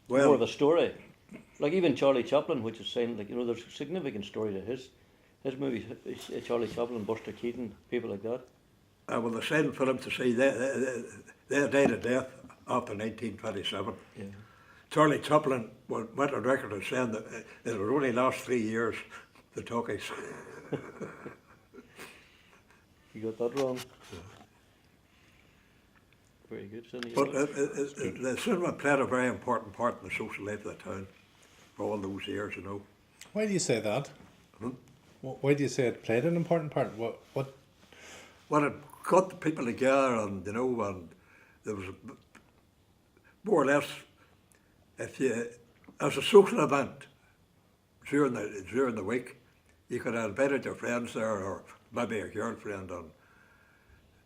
more of a story. Like even Charlie Chaplin, which is saying, like, there's a significant story to his movies. Charlie Chaplin, Buster Keaton, people like that. Well, the silent films to see, they died of death after 1927. Yeah. Charlie Chaplin went on record as saying that it would only last 3 years, the talkies. You got that wrong. Yeah. Very good. But the cinema played a very important part in the social life of the town for all those years, Why do you say that? Why do you say it played an important part? What? Well, it got the people together, and and there was more or less, as a social event during the week, you could have invited your friends there, or maybe a girlfriend, and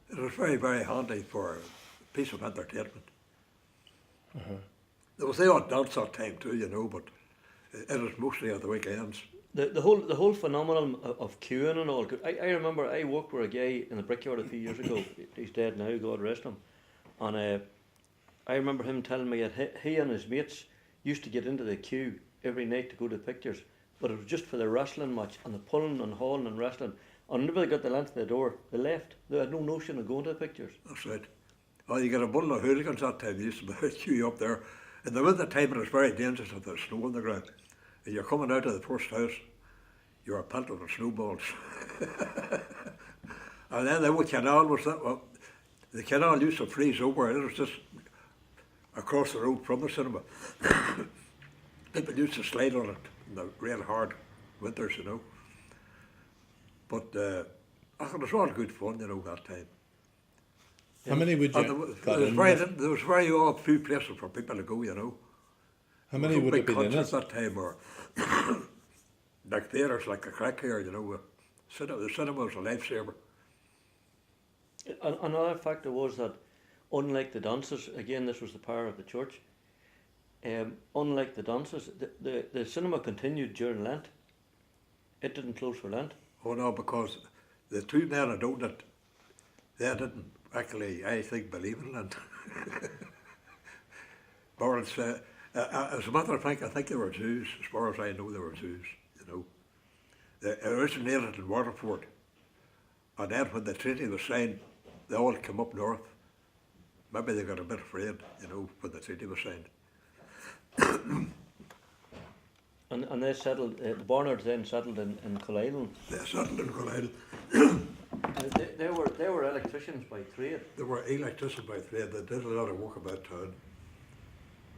it was very, very handy for a piece of entertainment. There was the odd dance that time too, but it was mostly at the weekends. The whole phenomenon of queuing and all. I remember I worked with a guy in the Brickyard a few years ago. He's dead now, God rest him. And I remember him telling me that he and his mates used to get into the queue every night to go to the pictures, but it was just for the wrestling match and the pulling and hauling and wrestling. And whenever they got the length of the door, they left. They had no notion of going to the pictures. That's right. Oh, you get a bundle of hooligans that time. You used to queue up there. In the winter time, it was very dangerous if there's snow on the ground. And you're coming out of the first house, you're pelted with snowballs. And then the canal was that. Well, the canal used to freeze over. It was just across the road from the cinema. People used to slide on it in the real hard winters, But it was all good fun, that time. How many would you? There was very few places for people to go, How many would have been in it? That time, or like theatres like the Crack here, the cinema was a lifesaver. Another factor was that, unlike the dances, again this was the power of the church, unlike the dances, the cinema continued during Lent. It didn't close for Lent. Oh no, because the two men that owned it, they didn't actually, I think, believe in Lent. Or it's, as a matter of fact, I think they were Jews. As far as I know, they were Jews, They originated in Waterford. And then when the treaty was signed, they all came up north. Maybe they got a bit afraid, when the treaty was signed. And they settled, the Barnards then settled in Colisland. They settled in Colisland. They were electricians by trade. They were electricians by trade. They did a lot of work about town.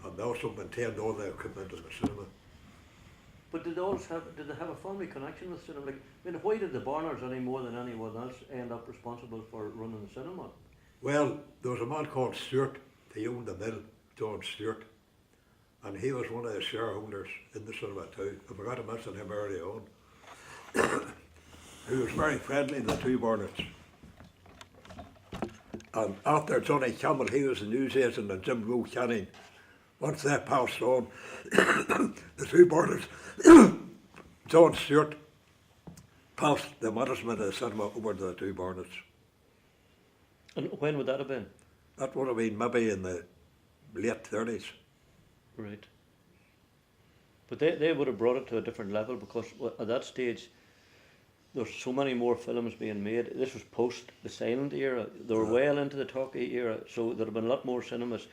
And they also maintained all the equipment in the cinema. But did they have a family connection with cinema? Like, why did the Barnards any more than anyone else end up responsible for running the cinema? Well, there was a man called Stewart. He owned the mill, John Stewart. And he was one of the shareholders in the cinema too. I forgot to mention him early on. He was very friendly to the two Barnards. And after Johnny Campbell, he was the newsagent, and Jim Rowe Canning. Once they passed on, the two Barnards, John Stewart, passed the management of the cinema over to the two Barnards. And when would that have been? That would have been maybe in the late 30s. Right. But they would have brought it to a different level, because at that stage there's so many more films being made. This was post the silent era. They were well into the talkie era, so there'd have been a lot more cinemas,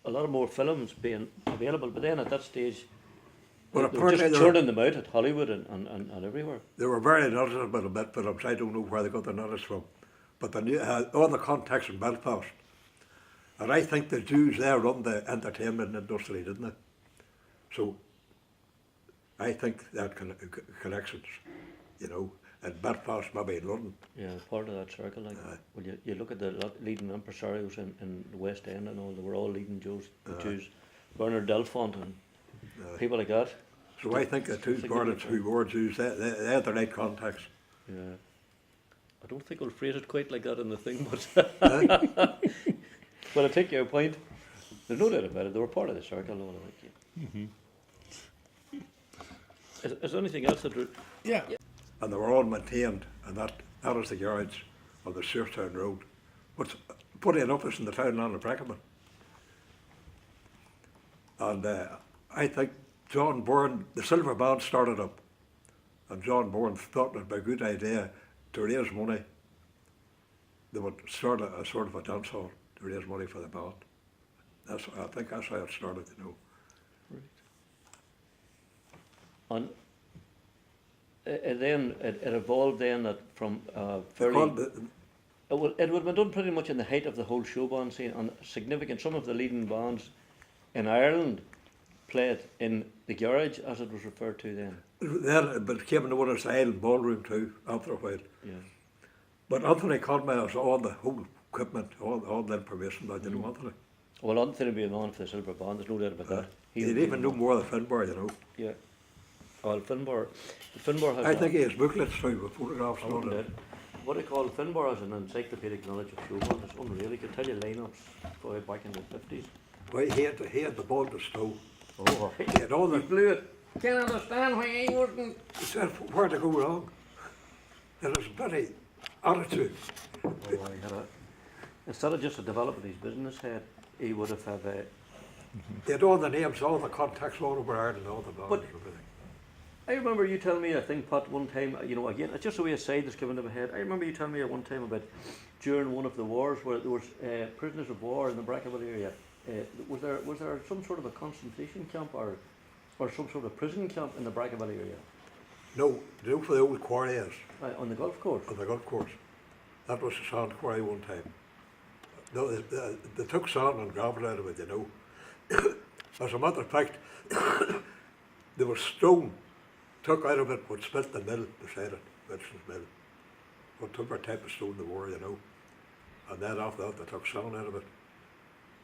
a lot of more films being available. But then at that stage, they were just churning them out at Hollywood and everywhere. They were very noticeable about films. I don't know where they got the notice from. But they knew all the contacts in Belfast. And I think the Jews there run the entertainment industry, didn't they? So I think they had connections, in Belfast, maybe in London. Yeah, part of that circle. Well, you look at the leading impresarios in the West End and all, they were all leading Jews. Bernard Delfont and people like that. So I think the two Barnards who were Jews, they had the right contacts. Yeah. I don't think we'll phrase it quite like that in the thing, but but I take your point. There's no doubt about it. They were part of the circle, all of it. Is there anything else that? Yeah. And they were all maintained, and that was the garage on the Searstown Road. What's funny enough is in the town land of Brackenman. And I think John Bourne, the Silver Band started up, and John Bourne thought it would be a good idea to raise money. They would start a sort of a dance hall to raise money for the band. I think that's how it started, you know. And then it evolved then that from They fairly... called It would have been done pretty much in the height of the whole show band scene, and significant. Some of the leading bands in Ireland played in the garage, as it was referred to then. then it became in the one Island ballroom too, after a while. Yeah. But Anthony Conway has all the whole equipment, all the information that you know, Anthony. Well, Anthony would be a man for the Silver Band. There's no doubt about that. He'd even know more than Finbar, you know. Yeah. Well, Finbar has. I think he has booklets too with photographs I and all wouldn't that. doubt. What I call Finbar has an encyclopedic knowledge of show band. It's unreal. He could tell you lineups for back in the 50s. Well, he had the ball to stow. Oh, He had all the. blew it. Can't understand why he wouldn't. He said where to go wrong. It was bloody attitude. Oh, he had instead of just developing his business head, he would have He had all the names, all the contacts all over Ireland, all the bands But- and everything. I remember you telling me, I think, Pat, one time, you know, again, it's just a way aside that's coming to my head. I remember you telling me at one time about during one of the wars where there was prisoners of war in the Brackenville area. Was there some sort of a concentration camp or some sort of prison camp in the Brackenville area No, you know, for the old quarries on the golf course? on the golf course. That was the sand quarry one time. No, they took sand and gravel out of it, you know. As a matter of fact, there was stone took out of it would split the mill beside it, Vincent's mill. Whatever type of stone they were, you know. And then after that they took sand out of it.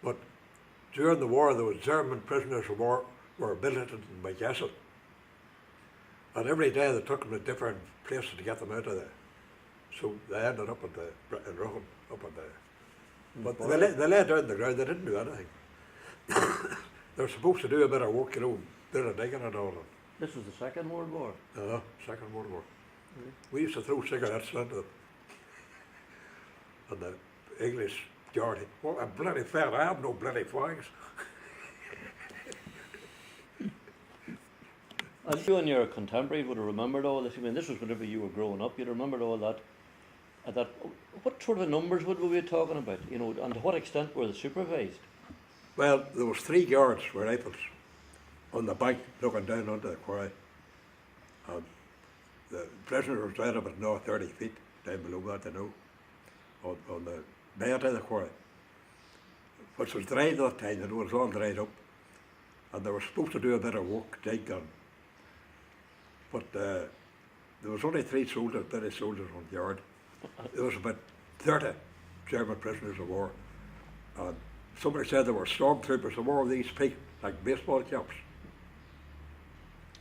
But during the war there was German prisoners of war were billeted in McGesson. And every day they took them to different places to get them out of there. So they ended up in Rohan, up at the. But they lay down the ground, they didn't do anything. They were supposed to do a bit of work, you know, bit of digging and all that. This was the Second World War. Second World War. We used to throw cigarettes into them. And the English guard, well, I'm bloody fair, I have no bloody flags. And you and your contemporaries would have remembered all this. I mean, this was whenever you were growing up. You'd remembered all that. What sort of numbers would we be talking about? You know, and to what extent were they supervised? Well, there was 3 guards with rifles on the bank looking down onto the quarry. And the prisoners was down about now 30 feet down below that, you know, on the bed of the quarry. Which was dried that time, you know, it was all dried up. And they were supposed to do a bit of work, dig on. But there was only 3 soldiers, British soldiers on the yard. There was about 30 German prisoners of war. And somebody said there were stormtroopers of war of these big, like baseball caps.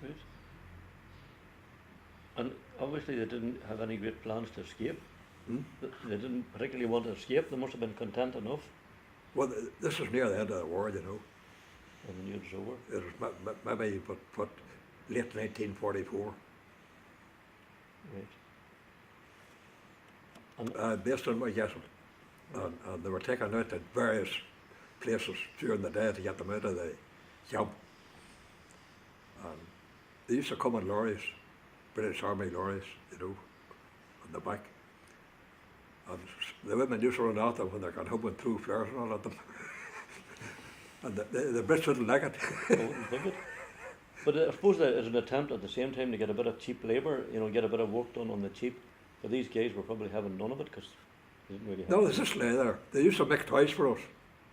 Right. And obviously they didn't have any great plans to escape. They didn't particularly want to escape. They must have been content enough. Well, this was near the end of the war, you know. When the news was over. It was maybe but late 1944. Right. And Based on McGesson. And they were taken out at various places during the day to get them out of the camp. And they used to come in lorries, British Army lorries, you know, on the back. And the women used to run out them when they got home and threw flowers and all at them. And the Brits didn't like it. I wouldn't think it. But I suppose that as an attempt at the same time to get a bit of cheap labour, you know, get a bit of work done on the cheap. But these guys were probably having none of it because they didn't really have No, there's this lay there. They used to make toys for us.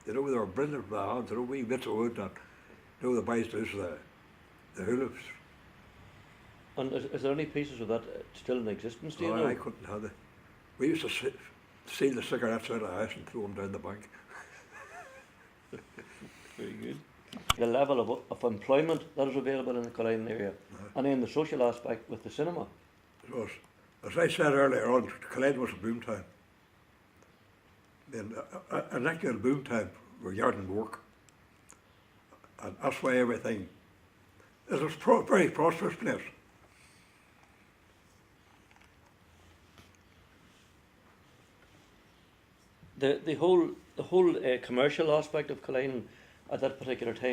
You know, they were brilliant with their hands, you know, wee bits of wood and, you know, the boys used the hula. And is there any pieces of that still in existence, do you know? I couldn't have it. We used to steal the cigarettes out of the house and throw them down the bank. Very good. The level of employment that is available in the Cullinan area, and then the social aspect with the cinema. It was, as I said earlier on, Cullinan was a boom town. And an actual boom town where you didn't work. And that's why everything, it was a very prosperous place. The whole commercial aspect of Cullinan at that particular time